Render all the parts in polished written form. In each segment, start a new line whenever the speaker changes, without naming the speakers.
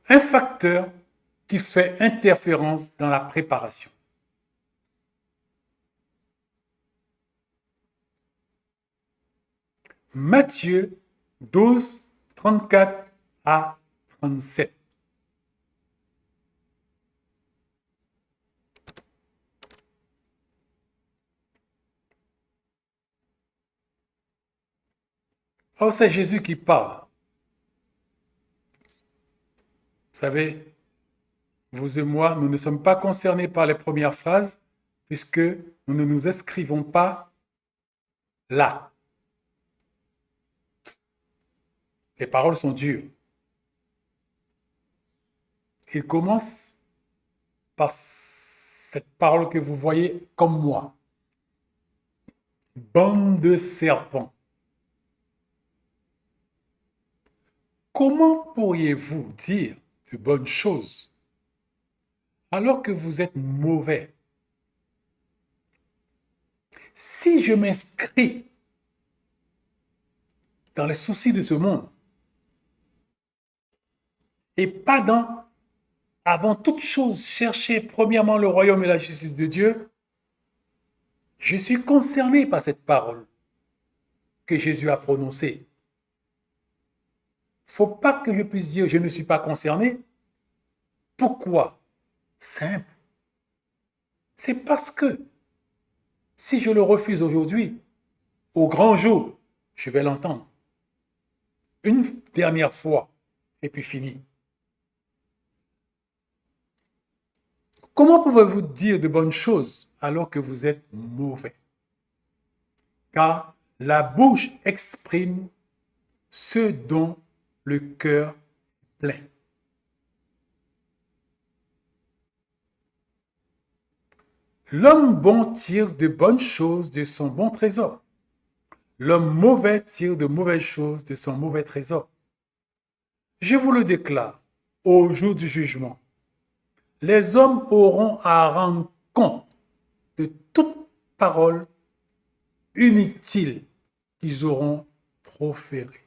Un facteur qui fait interférence dans la préparation. Matthieu 12, 34 à 37. Oh, c'est Jésus qui parle. Vous savez, vous et moi, nous ne sommes pas concernés par les premières phrases puisque nous ne nous inscrivons pas là. Les paroles sont dures. Il commence par cette parole que vous voyez comme moi. Bande de serpents. Comment pourriez-vous dire de bonnes choses alors que vous êtes mauvais? Si je m'inscris dans les soucis de ce monde et pas dans, avant toute chose, chercher premièrement le royaume et la justice de Dieu, je suis concerné par cette parole que Jésus a prononcée. Faut pas que je puisse dire je ne suis pas concerné. Pourquoi? Simple. C'est parce que si je le refuse aujourd'hui, au grand jour, je vais l'entendre. Une dernière fois, et puis fini. Comment pouvez-vous dire de bonnes choses alors que vous êtes mauvais? Car la bouche exprime ce dont le cœur est plein. L'homme bon tire de bonnes choses de son bon trésor. L'homme mauvais tire de mauvaises choses de son mauvais trésor. Je vous le déclare, au jour du jugement, les hommes auront à rendre compte de toute parole inutile qu'ils auront proférée.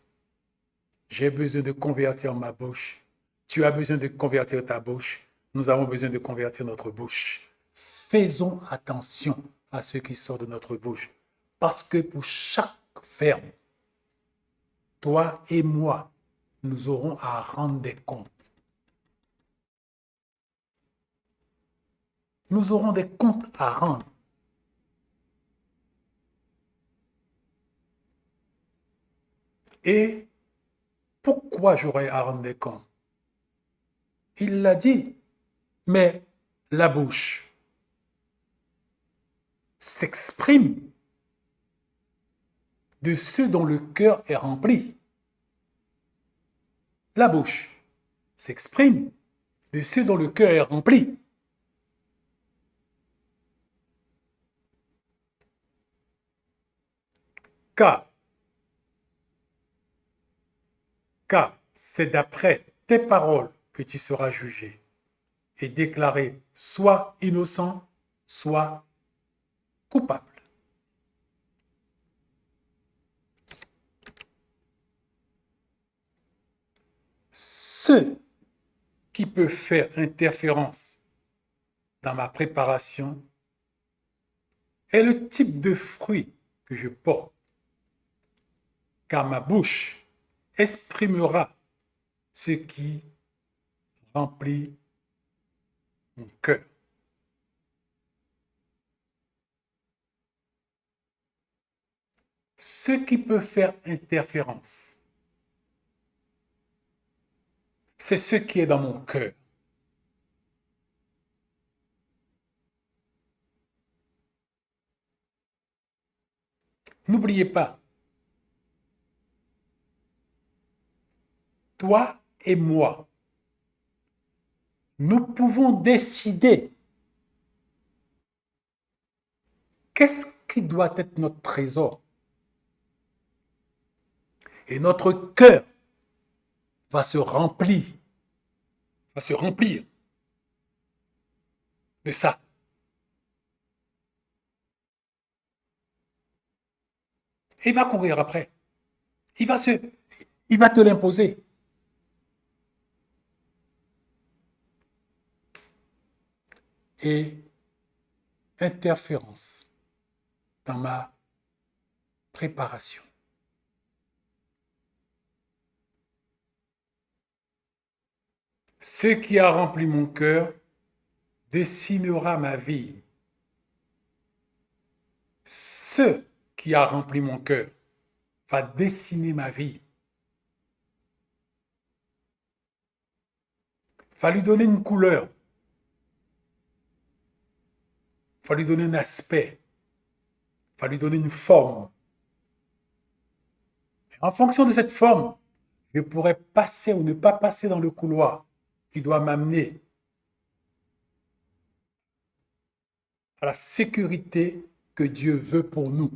J'ai besoin de convertir ma bouche. Tu as besoin de convertir ta bouche. Nous avons besoin de convertir notre bouche. Faisons attention à ce qui sort de notre bouche. Parce que pour chaque verbe, toi et moi, nous aurons à rendre des comptes. Nous aurons des comptes à rendre. Et pourquoi j'aurais à rendre des comptes? Il l'a dit, mais la bouche s'exprime de ce dont le cœur est rempli. La bouche s'exprime de ce dont le cœur est rempli. Car, car c'est d'après tes paroles que tu seras jugé et déclaré soit innocent, soit coupable. Ce qui peut faire interférence dans ma préparation est le type de fruit que je porte, car ma bouche exprimera ce qui remplit mon cœur. Ce qui peut faire interférence, c'est ce qui est dans mon cœur. N'oubliez pas, toi et moi, nous pouvons décider qu'est-ce qui doit être notre trésor. Et notre cœur va se remplir, de ça. Et il va courir après. Il va te l'imposer. et interférence dans ma préparation. Ce qui a rempli mon cœur dessinera ma vie. Ce qui a rempli mon cœur va dessiner ma vie. Va lui donner une couleur. Va lui donner un aspect. Va lui donner une forme. En fonction de cette forme, je pourrais passer ou ne pas passer dans le couloir qui doit m'amener à la sécurité que Dieu veut pour nous.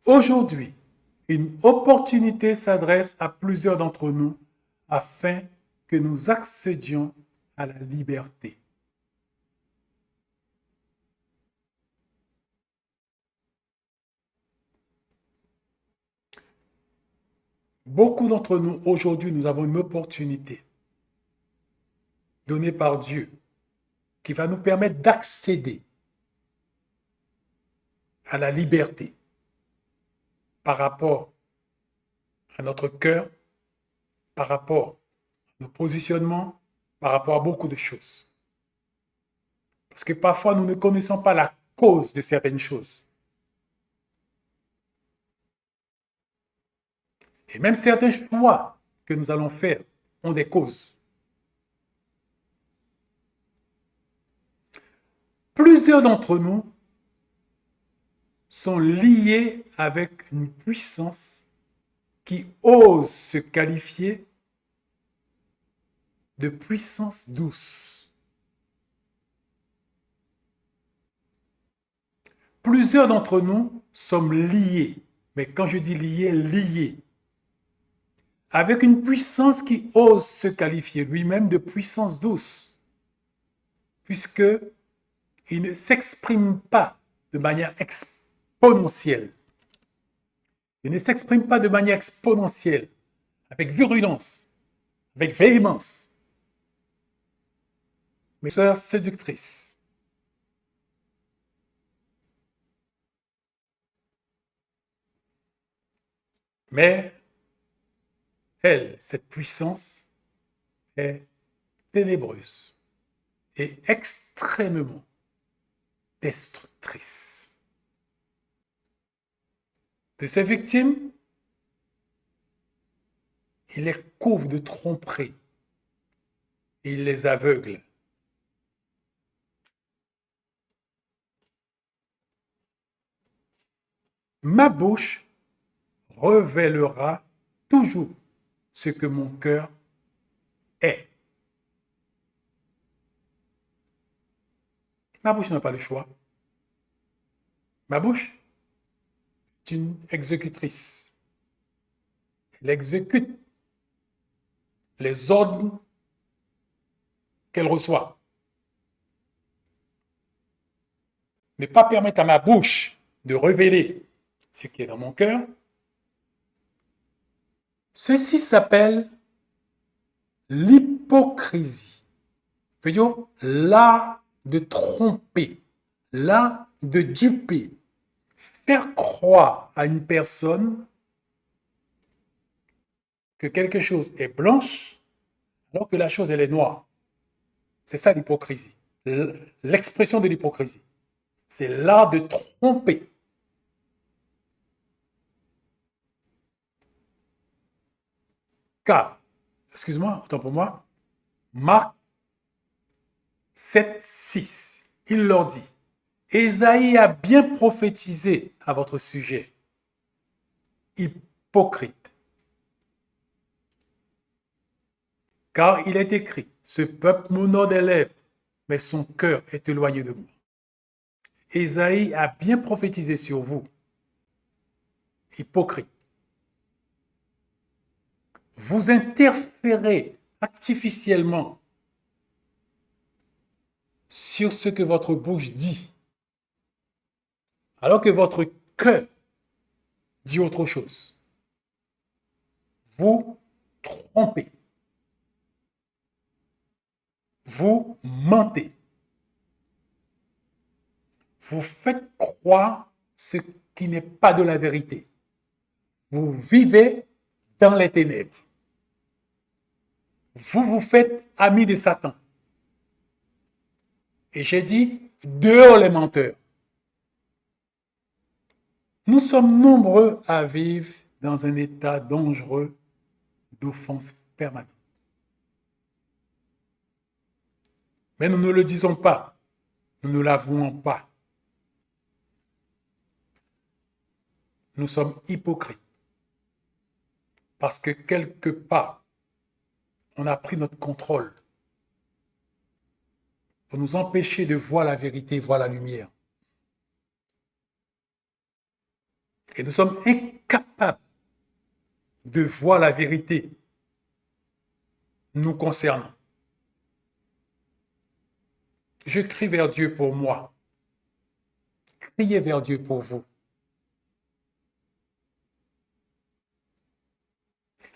Aujourd'hui, une opportunité s'adresse à plusieurs d'entre nous afin que nous accédions à la liberté. Beaucoup d'entre nous, aujourd'hui, nous avons une opportunité donnée par Dieu qui va nous permettre d'accéder à la liberté par rapport à notre cœur, par rapport à nos positionnements, par rapport à beaucoup de choses. Parce que parfois, nous ne connaissons pas la cause de certaines choses. Et même certains choix que nous allons faire ont des causes. Plusieurs d'entre nous sont liés avec une puissance qui ose se qualifier de puissance douce. Plusieurs d'entre nous sommes liés, mais quand je dis liés, liés, avec une puissance qui ose se qualifier lui-même de puissance douce, puisqu'il ne s'exprime pas de manière exponentielle. Il ne s'exprime pas de manière exponentielle, avec virulence, avec véhémence. Mes sœurs séductrices, mais elle, cette puissance, est ténébreuse et extrêmement destructrice. De ses victimes, il les couvre de tromperies et il les aveugle. Ma bouche révélera toujours ce que mon cœur est. Ma bouche n'a pas le choix. Ma bouche est une exécutrice. Elle exécute les ordres qu'elle reçoit. Ne pas permettre à ma bouche de révéler ce qui est dans mon cœur. Ceci s'appelle l'hypocrisie. C'est-à-dire l'art de tromper, l'art de duper, faire croire à une personne que quelque chose est blanche alors que la chose elle est noire. C'est ça l'hypocrisie. L'expression de l'hypocrisie. C'est l'art de tromper. Car, excuse-moi, autant pour moi, Marc 7, 6, il leur dit, Ésaïe a bien prophétisé à votre sujet. Hypocrite. Car il est écrit, ce peuple m'honore des lèvres, mais son cœur est éloigné de moi. Ésaïe a bien prophétisé sur vous. Hypocrite. Vous interférez artificiellement sur ce que votre bouche dit, alors que votre cœur dit autre chose, vous trompez, vous mentez, vous faites croire ce qui n'est pas de la vérité. Vous vivez dans les ténèbres. Vous vous faites ami de Satan. Et j'ai dit, dehors les menteurs. Nous sommes nombreux à vivre dans un état dangereux d'offense permanente. Mais nous ne le disons pas. Nous ne l'avouons pas. Nous sommes hypocrites. Parce que quelque part, on a pris notre contrôle pour nous empêcher de voir la vérité, voir la lumière. Et nous sommes incapables de voir la vérité nous concernant. Je crie vers Dieu pour moi. Criez vers Dieu pour vous.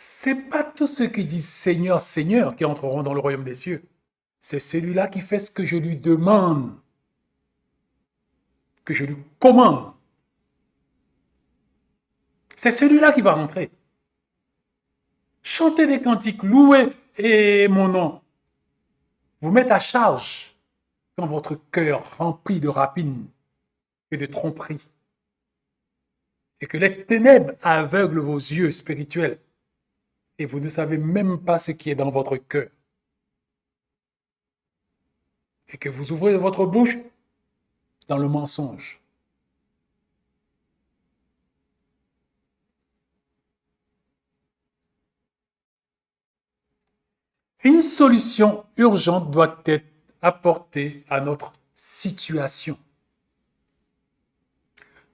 C'est pas tous ceux qui disent Seigneur, Seigneur qui entreront dans le royaume des cieux. C'est celui-là qui fait ce que je lui demande, que je lui commande. C'est celui-là qui va rentrer. Chantez des cantiques, louez et mon nom. Vous mettez à charge quand votre cœur rempli de rapines et de tromperies et que les ténèbres aveuglent vos yeux spirituels et vous ne savez même pas ce qui est dans votre cœur. Et que vous ouvrez votre bouche dans le mensonge. Une solution urgente doit être apportée à notre situation.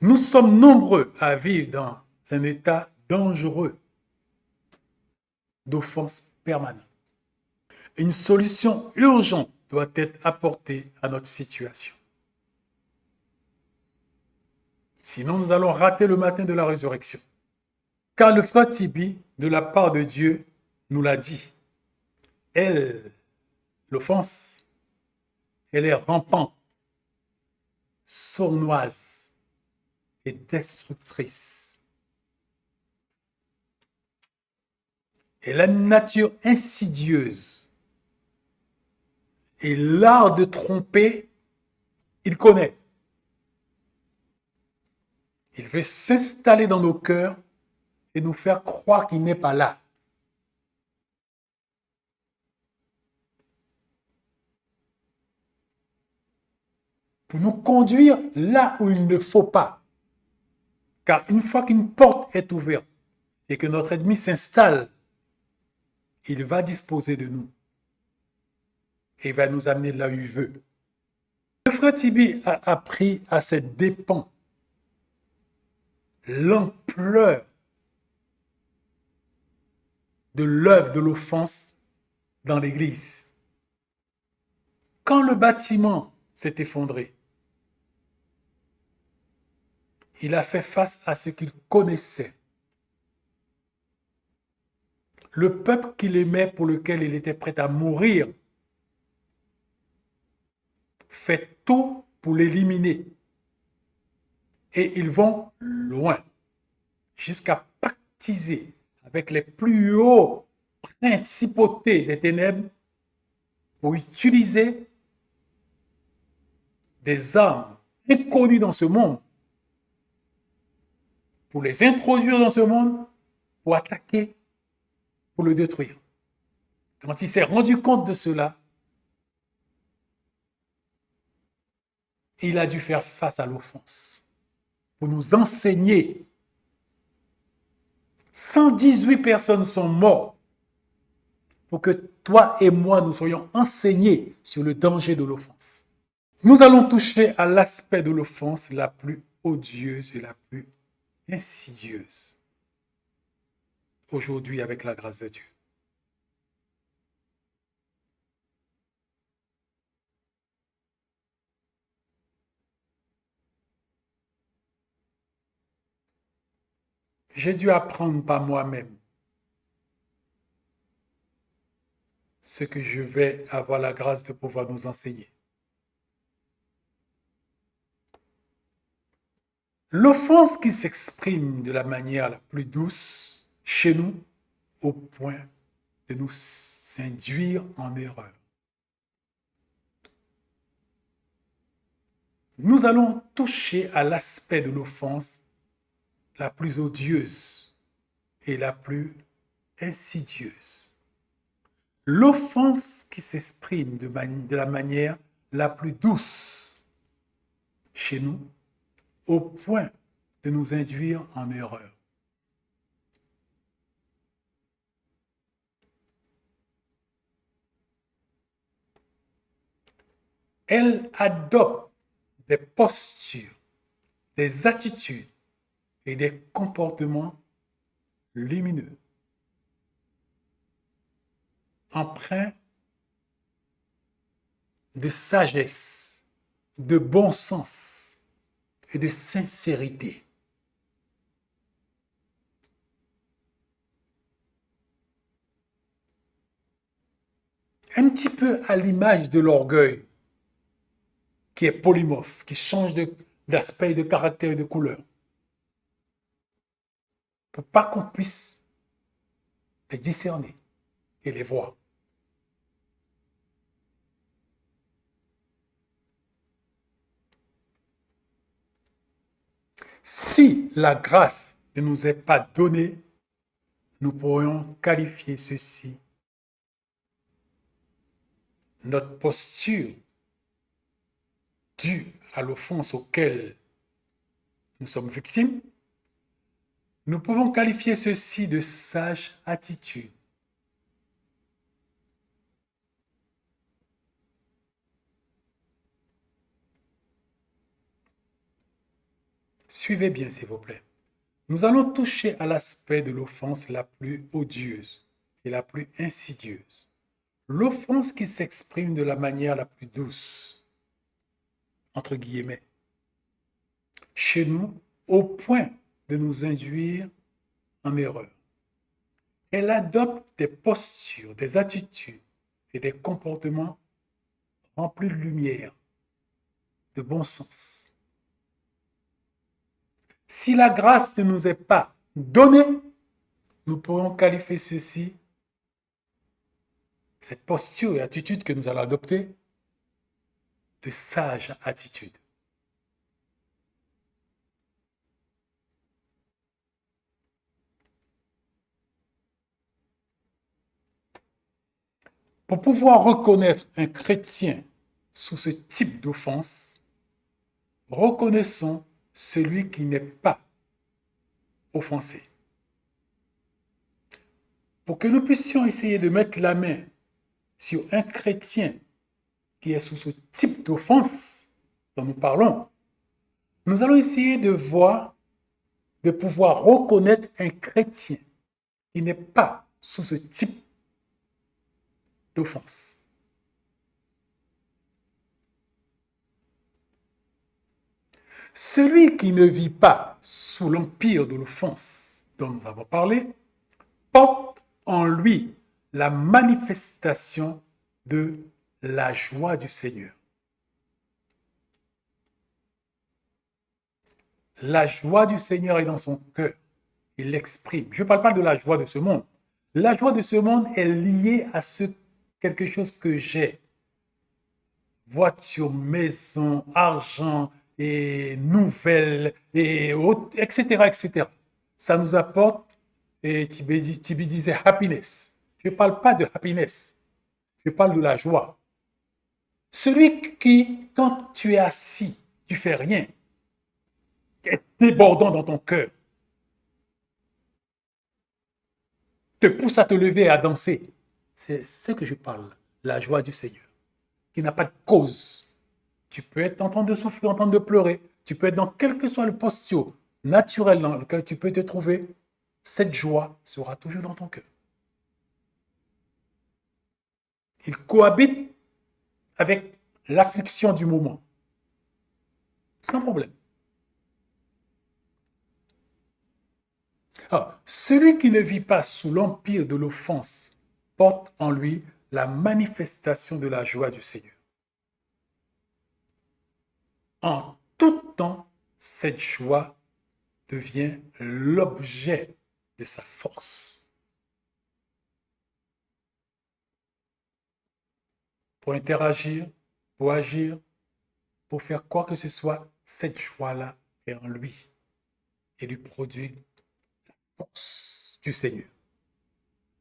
Nous sommes nombreux à vivre dans un état dangereux d'offense permanente. Une solution urgente doit être apportée à notre situation. Sinon, nous allons rater le matin de la résurrection. Car le frère Tibi, de la part de Dieu, nous l'a dit. Elle, l'offense, elle est rampante, sournoise et destructrice. Elle a une nature insidieuse. Et l'art de tromper, il connaît. Il veut s'installer dans nos cœurs et nous faire croire qu'il n'est pas là. Pour nous conduire là où il ne faut pas. Car une fois qu'une porte est ouverte et que notre ennemi s'installe, il va disposer de nous. Et il va nous amener là où il veut. Le frère Tibi a appris à ses dépens l'ampleur de l'œuvre de l'offense dans l'Église. Quand le bâtiment s'est effondré, il a fait face à ce qu'il connaissait. Le peuple qu'il aimait, pour lequel il était prêt à mourir, fait tout pour l'éliminer. Et ils vont loin, jusqu'à pactiser avec les plus hauts principautés des ténèbres pour utiliser des armes inconnues dans ce monde, pour les introduire dans ce monde, pour attaquer, pour le détruire. Quand il s'est rendu compte de cela, il a dû faire face à l'offense pour nous enseigner. 118 personnes sont mortes pour que toi et moi, nous soyons enseignés sur le danger de l'offense. Nous allons toucher à l'aspect de l'offense la plus odieuse et la plus insidieuse aujourd'hui avec la grâce de Dieu. j'ai dû apprendre par moi-même ce que je vais avoir la grâce de pouvoir nous enseigner. L'offense qui s'exprime de la manière la plus douce chez nous, au point de nous induire en erreur. Nous allons toucher à l'aspect de l'offense la plus odieuse et la plus insidieuse. L'offense qui s'exprime de la manière la plus douce chez nous, au point de nous induire en erreur. Elle adopte des postures, des attitudes et des comportements lumineux, empreints de sagesse, de bon sens et de sincérité. Un petit peu à l'image de l'orgueil, qui est polymorphe, qui change d'aspect, de caractère et de couleur. Pour pas qu'on puisse les discerner et les voir. Si la grâce ne nous est pas donnée, nous pourrions qualifier ceci. Notre posture due à l'offense auquel nous sommes victimes, nous pouvons qualifier ceci de sage attitude. Suivez bien, s'il vous plaît. Nous allons toucher à l'aspect de l'offense la plus odieuse et la plus insidieuse. L'offense qui s'exprime de la manière la plus douce, entre guillemets, chez nous, au point de nous induire en erreur. Elle adopte des postures, des attitudes et des comportements remplis de lumière, de bon sens. Si la grâce ne nous est pas donnée, nous pourrons qualifier ceci, cette posture et attitude que nous allons adopter, de sage attitude. Pour pouvoir reconnaître un chrétien sous ce type d'offense, reconnaissons celui qui n'est pas offensé. Pour que nous puissions essayer de mettre la main sur un chrétien qui est sous ce type d'offense dont nous parlons, nous allons essayer de voir, de pouvoir reconnaître un chrétien qui n'est pas sous ce type d'offense. Celui qui ne vit pas sous l'empire de l'offense dont nous avons parlé porte en lui la manifestation de la joie du Seigneur. La joie du Seigneur est dans son cœur. Il l'exprime. Je ne parle pas de la joie de ce monde. La joie de ce monde est liée à quelque chose que j'ai. Voiture, maison, argent, et nouvelles, et autres, etc., etc. Ça nous apporte, et Tibi disait happiness. Je ne parle pas de happiness. Je parle de la joie. Celui qui, quand tu es assis, tu fais rien, est débordant dans ton cœur, te pousse à te lever et à danser. C'est ce que je parle, la joie du Seigneur, qui n'a pas de cause. Tu peux être en train de souffrir, en train de pleurer. Tu peux être dans quel que soit le posture naturel dans lequel tu peux te trouver. Cette joie sera toujours dans ton cœur. Il cohabite avec l'affliction du moment. Sans problème. Ah, celui qui ne vit pas sous l'empire de l'offense porte en lui la manifestation de la joie du Seigneur. En tout temps, cette joie devient l'objet de sa force. Pour interagir, pour agir, pour faire quoi que ce soit, cette joie-là est en lui et lui produit la force du Seigneur.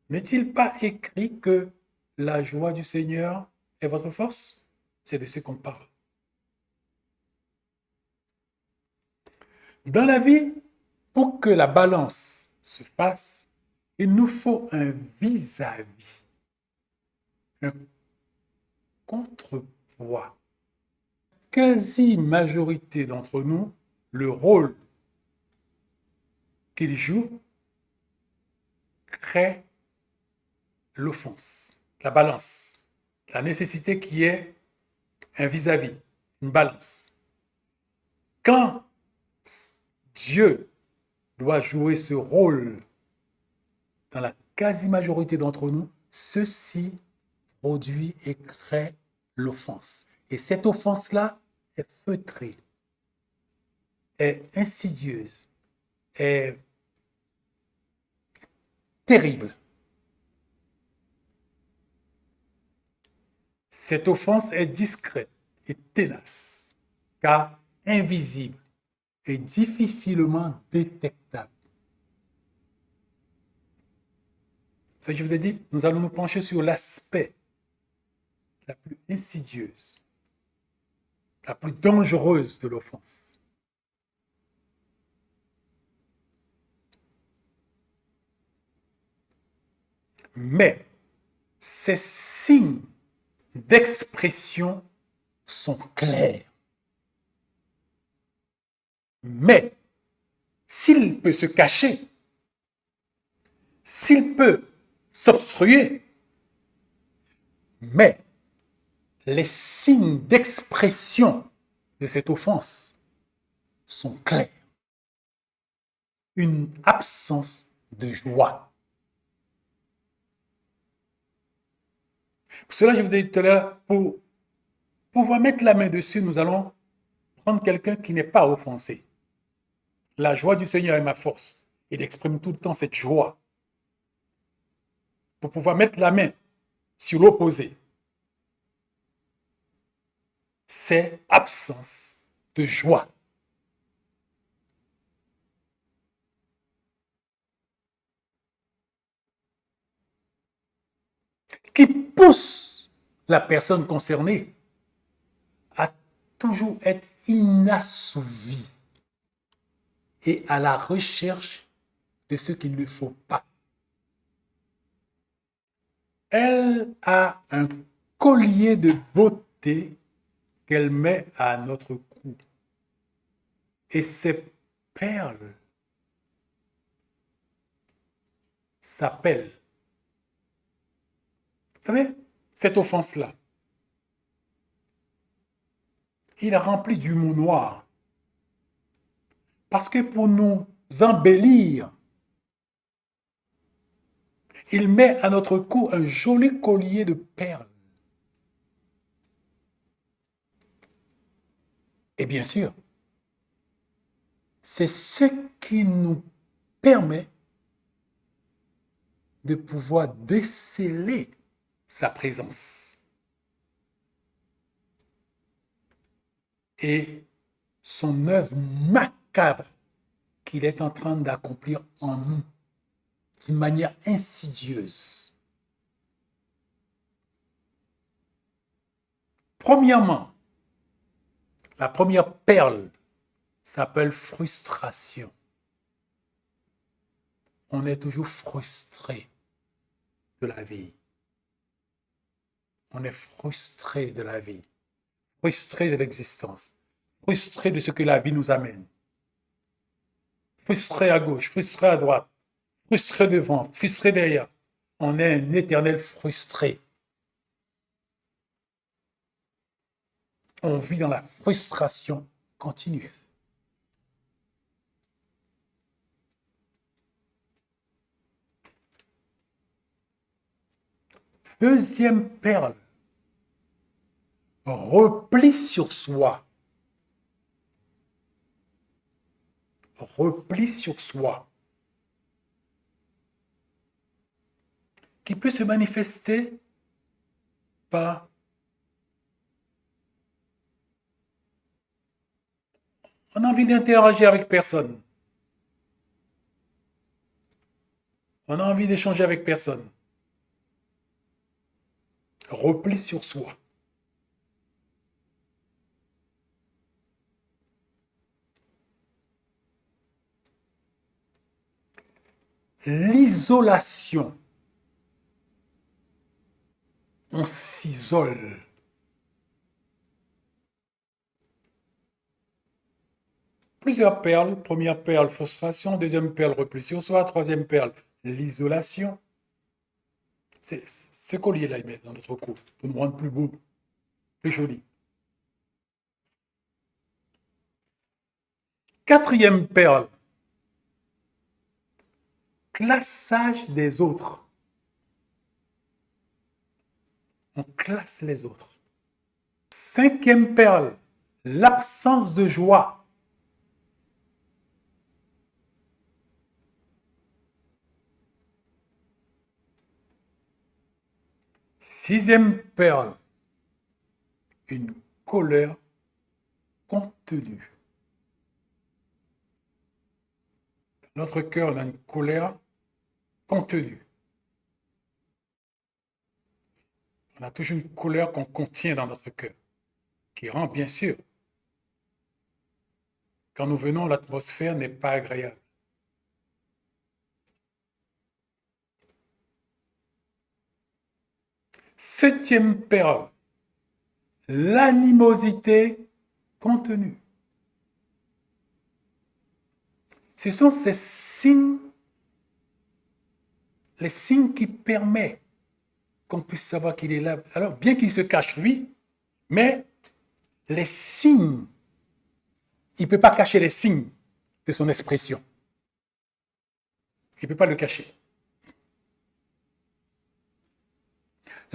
N'est-il pas écrit que la joie du Seigneur est votre force? C'est de ce qu'on parle. Dans la vie, pour que la balance se fasse, il nous faut un vis-à-vis, un contrepoids. Quasi-majorité d'entre nous, le rôle qu'ils jouent crée l'offense, la balance, la nécessité qui est un vis-à-vis, une balance. Quand Dieu doit jouer ce rôle dans la quasi-majorité d'entre nous, ceci produit et crée l'offense. Et cette offense-là est feutrée, est insidieuse, est terrible. Cette offense est discrète et ténace, car invisible et difficilement détectable. Ce que je vous ai dit, nous allons nous pencher sur l'aspect la plus insidieuse, la plus dangereuse de l'offense. Mais ces signes d'expression sont clairs. Mais s'il peut se cacher, s'il peut s'obstruer, mais les signes d'expression de cette offense sont clairs. Une absence de joie. Pour cela, je vous ai dit tout à l'heure, pour pouvoir mettre la main dessus, nous allons prendre quelqu'un qui n'est pas offensé. La joie du Seigneur est ma force. Il exprime tout le temps cette joie. Pour pouvoir mettre la main sur l'opposé, c'est absence de joie. Qui pousse la personne concernée à toujours être inassouvi et à la recherche de ce qu'il ne faut pas. Elle a un collier de beauté qu'elle met à notre cou. Et ces perles s'appellent. Vous savez, cette offense-là, il est rempli d'humour noir. Parce que pour nous embellir, il met à notre cou un joli collier de perles. Et bien sûr, c'est ce qui nous permet de pouvoir déceler sa présence. Et son œuvre macabre qu'il est en train d'accomplir en nous d'une manière insidieuse. Premièrement, la première perle s'appelle frustration. On est toujours frustré de la vie. On est frustré de la vie, frustré de l'existence, frustré de ce que la vie nous amène. Frustré à gauche, frustré à droite, frustré devant, frustré derrière. On est un éternel frustré. On vit dans la frustration continuelle. Deuxième perle, repli sur soi. Repli sur soi. Qui peut se manifester par on a envie d'interagir avec personne. On a envie d'échanger avec personne. Repli sur soi. L'isolation. On s'isole. Plusieurs perles. Première perle, frustration. Deuxième perle, repli sur soi. Troisième perle, l'isolation. C'est ce collier-là, il met dans notre cou pour nous rendre plus beaux, plus jolis. Quatrième perle, classage des autres. On classe les autres. Cinquième perle, l'absence de joie. Sixième perle, une colère contenue. Notre cœur a une colère contenue. On a toujours une colère qu'on contient dans notre cœur, qui rend bien sûr. Quand nous venons, l'atmosphère n'est pas agréable. Septième perle, l'animosité contenue. Ce sont ces signes, les signes qui permettent qu'on puisse savoir qu'il est là. Alors, bien qu'il se cache lui, mais les signes, il ne peut pas cacher les signes de son expression. Il ne peut pas le cacher.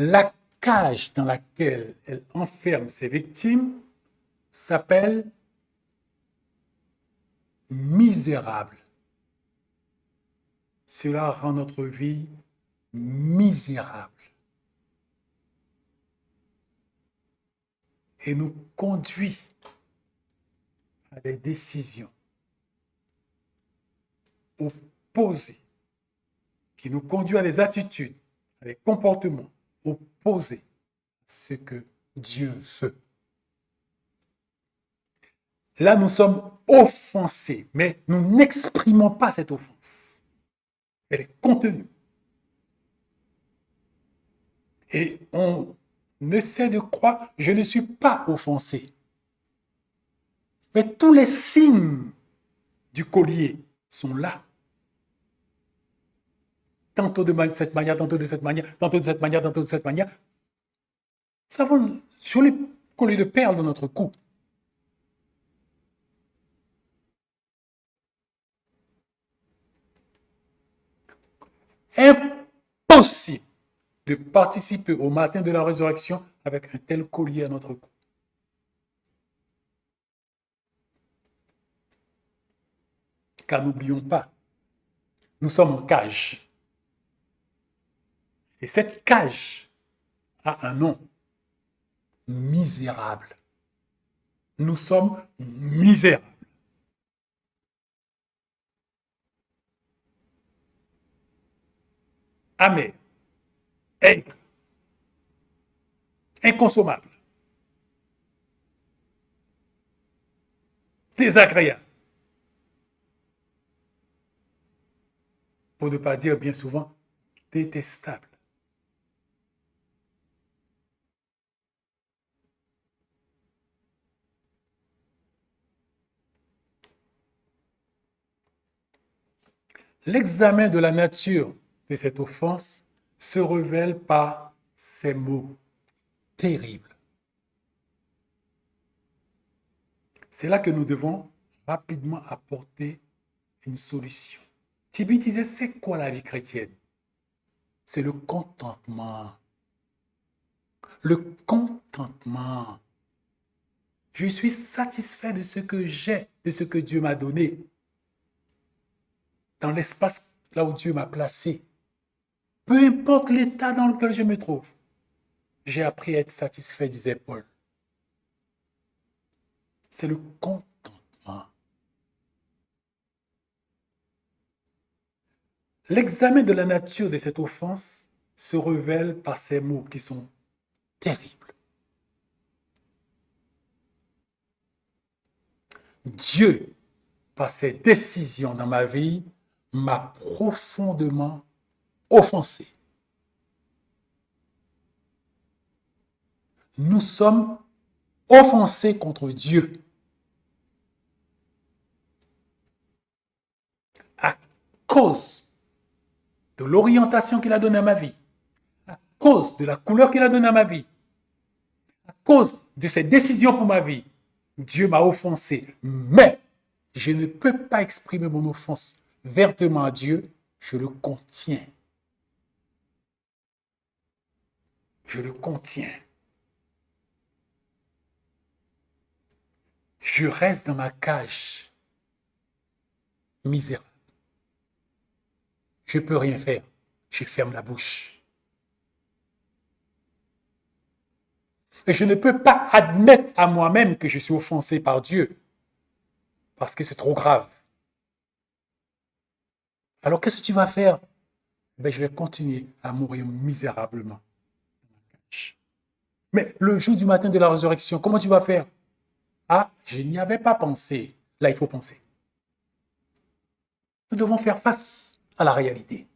La cage dans laquelle elle enferme ses victimes s'appelle misérable. Cela rend notre vie misérable et nous conduit à des décisions opposées, qui nous conduit à des attitudes, à des comportements opposés à ce que Dieu veut. Là, nous sommes offensés, mais nous n'exprimons pas cette offense. Elle est contenue. Et on essaie de croire, je ne suis pas offensé. Mais tous les signes du collier sont là. Tantôt de cette manière, tantôt de cette manière, tantôt de cette manière, tantôt de cette manière. Nous avons sur les colliers de perles dans notre cou. Impossible de participer au matin de la résurrection avec un tel collier à notre cou. Car n'oublions pas, nous sommes en cage. Et cette cage a un nom, misérable. Nous sommes misérables. Amers, aigres, inconsommables, désagréables. Pour ne pas dire bien souvent détestables. L'examen de la nature de cette offense se révèle par ces mots terribles. C'est là que nous devons rapidement apporter une solution. Tibi disait, c'est quoi la vie chrétienne? C'est le contentement. Le contentement. Je suis satisfait de ce que j'ai, de ce que Dieu m'a donné, dans l'espace là où Dieu m'a placé. Peu importe l'état dans lequel je me trouve. J'ai appris à être satisfait, disait Paul. C'est le contentement. L'examen de la nature de cette offense se révèle par ces mots qui sont terribles. Dieu, par ses décisions dans ma vie, m'a profondément offensé. Nous sommes offensés contre Dieu à cause de l'orientation qu'il a donnée à ma vie, à cause de la couleur qu'il a donnée à ma vie, à cause de ses décisions pour ma vie. Dieu m'a offensé, mais je ne peux pas exprimer mon offense vertement à Dieu, je le contiens. Je le contiens. Je reste dans ma cage misérable. Je ne peux rien faire. Je ferme la bouche. Et je ne peux pas admettre à moi-même que je suis offensé par Dieu, parce que c'est trop grave. Alors qu'est-ce que tu vas faire? Ben, je vais continuer à mourir misérablement. Mais le jour du matin de la résurrection, comment tu vas faire? Ah, je n'y avais pas pensé. Là, il faut penser. Nous devons faire face à la réalité.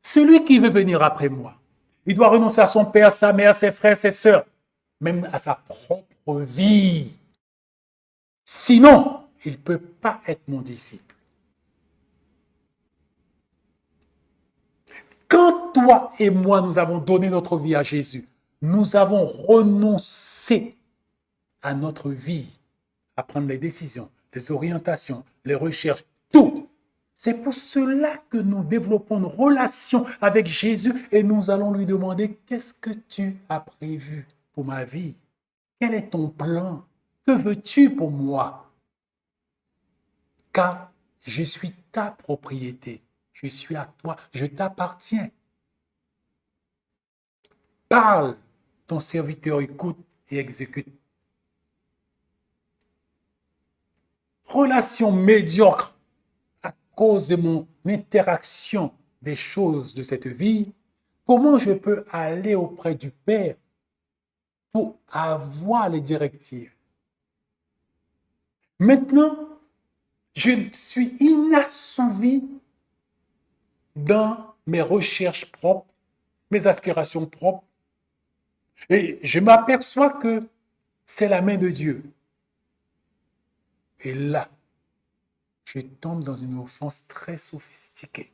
Celui qui veut venir après moi, il doit renoncer à son père, sa mère, ses frères, ses sœurs, même à sa propre vie. Sinon, il ne peut pas être mon disciple. Quand toi et moi, nous avons donné notre vie à Jésus, nous avons renoncé à notre vie, à prendre les décisions, les orientations, les recherches, tout. C'est pour cela que nous développons une relation avec Jésus et nous allons lui demander qu'est-ce que tu as prévu pour ma vie? Quel est ton plan? Que veux-tu pour moi? Car je suis ta propriété. Je suis à toi. Je t'appartiens. Parle, ton serviteur écoute et exécute. Relation médiocre à cause de mon interaction des choses de cette vie. Comment je peux aller auprès du Père pour avoir les directives? Maintenant, je suis inassouvi dans mes recherches propres, mes aspirations propres, et je m'aperçois que c'est la main de Dieu. Et là, je tombe dans une offense très sophistiquée.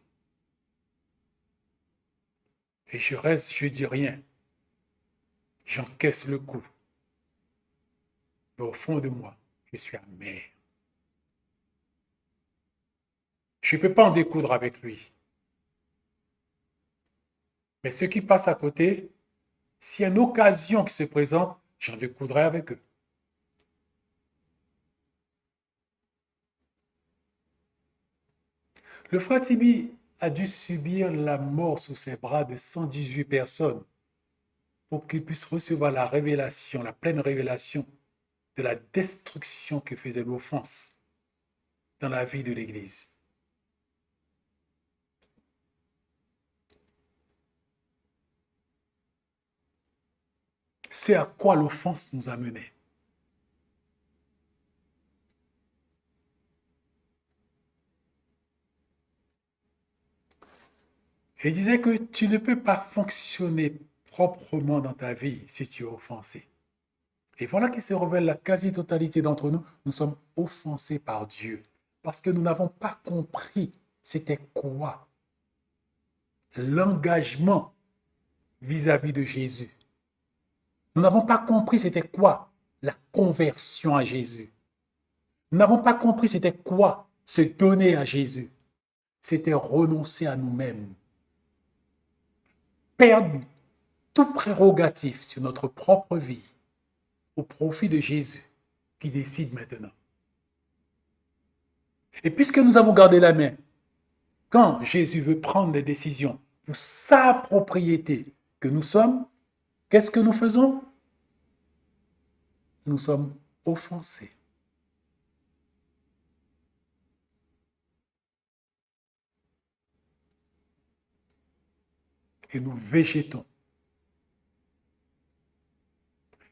Et je reste, je dis rien. J'encaisse le coup. Mais au fond de moi, je suis amer. Je ne peux pas en découdre avec lui. Mais ceux qui passent à côté, s'il y a une occasion qui se présente, j'en découdrai avec eux. Le frère Tibi a dû subir la mort sous ses bras de 118 personnes pour qu'il puisse recevoir la révélation, la pleine révélation de la destruction que faisait l'offense dans la vie de l'Église. C'est à quoi l'offense nous a menés. Et il disait que tu ne peux pas fonctionner proprement dans ta vie si tu es offensé. Et voilà qui se révèle la quasi-totalité d'entre nous. Nous sommes offensés par Dieu parce que nous n'avons pas compris c'était quoi l'engagement vis-à-vis de Jésus. Nous n'avons pas compris c'était quoi la conversion à Jésus. Nous n'avons pas compris c'était quoi se donner à Jésus. C'était renoncer à nous-mêmes. Perdre toute prérogative sur notre propre vie au profit de Jésus qui décide maintenant. Et puisque nous avons gardé la main, quand Jésus veut prendre des décisions pour sa propriété que nous sommes, qu'est-ce que nous faisons? Nous sommes offensés. Et nous végétons.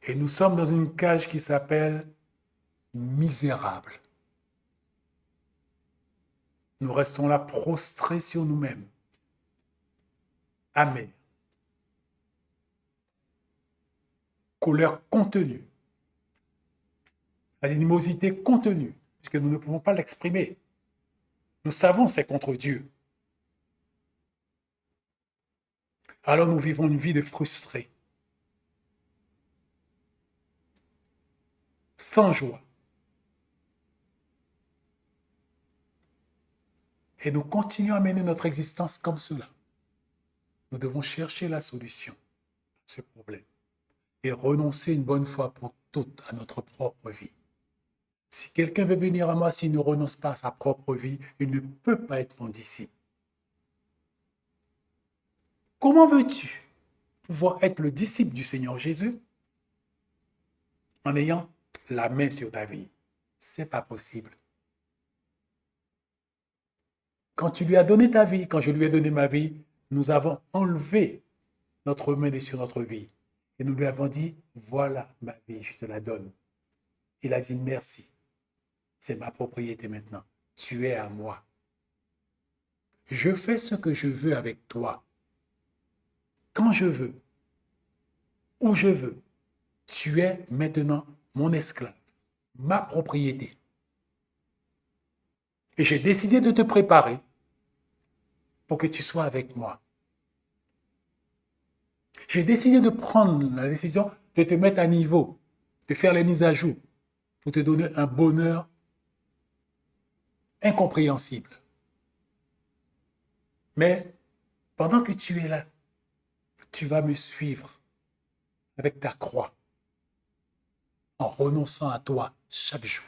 Et nous sommes dans une cage qui s'appelle misérable. Nous restons là prostrés sur nous-mêmes, amers, colère contenue, animosité contenue, puisque nous ne pouvons pas l'exprimer. Nous savons c'est contre Dieu. Alors nous vivons une vie de frustrés, sans joie. Et nous continuons à mener notre existence comme cela. Nous devons chercher la solution à ce problème et renoncer une bonne fois pour toutes à notre propre vie. Si quelqu'un veut venir à moi, s'il ne renonce pas à sa propre vie, il ne peut pas être mon disciple. Comment veux-tu pouvoir être le disciple du Seigneur Jésus en ayant la main sur ta vie? C'est pas possible. Quand tu lui as donné ta vie, quand je lui ai donné ma vie, nous avons enlevé notre main sur notre vie. Et nous lui avons dit, voilà ma vie, je te la donne. Il a dit merci. C'est ma propriété maintenant. Tu es à moi. Je fais ce que je veux avec toi. Quand je veux. Où je veux. Tu es maintenant mon esclave. Ma propriété. Et j'ai décidé de te préparer pour que tu sois avec moi. J'ai décidé de prendre la décision de te mettre à niveau, de faire les mises à jour pour te donner un bonheur incompréhensible. Mais pendant que tu es là, tu vas me suivre avec ta croix en renonçant à toi chaque jour.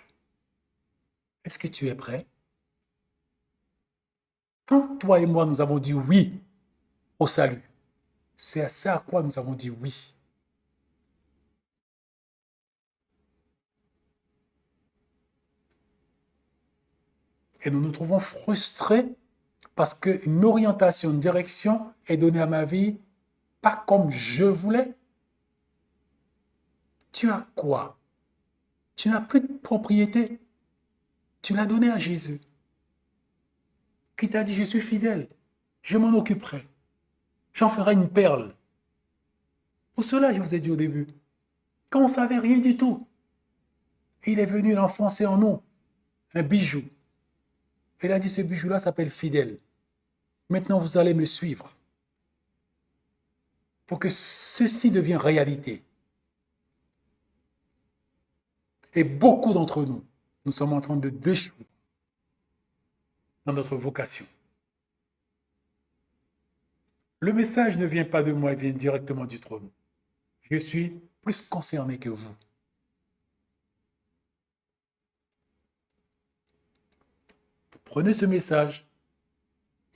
Est-ce que tu es prêt? Quand toi et moi, nous avons dit oui au salut, c'est à ça à quoi nous avons dit oui. Et nous nous trouvons frustrés parce qu'une orientation, une direction est donnée à ma vie, pas comme je voulais. Tu as quoi? Tu n'as plus de propriété. Tu l'as donné à Jésus, qui t'a dit, je suis fidèle, je m'en occuperai, j'en ferai une perle. Pour cela, je vous ai dit au début, quand on ne savait rien du tout, il est venu l'enfoncer en nous, un bijou. Il a dit, ce bijou-là s'appelle fidèle. Maintenant, vous allez me suivre pour que ceci devienne réalité. Et beaucoup d'entre nous, nous sommes en train de déchouer dans notre vocation. Le message ne vient pas de moi, il vient directement du trône. Je suis plus concerné que vous. Prenez ce message,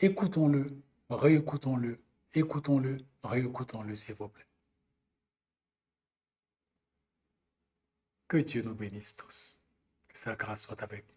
écoutons-le, réécoutons-le, écoutons-le, réécoutons-le, s'il vous plaît. Que Dieu nous bénisse tous. Que sa grâce soit avec nous.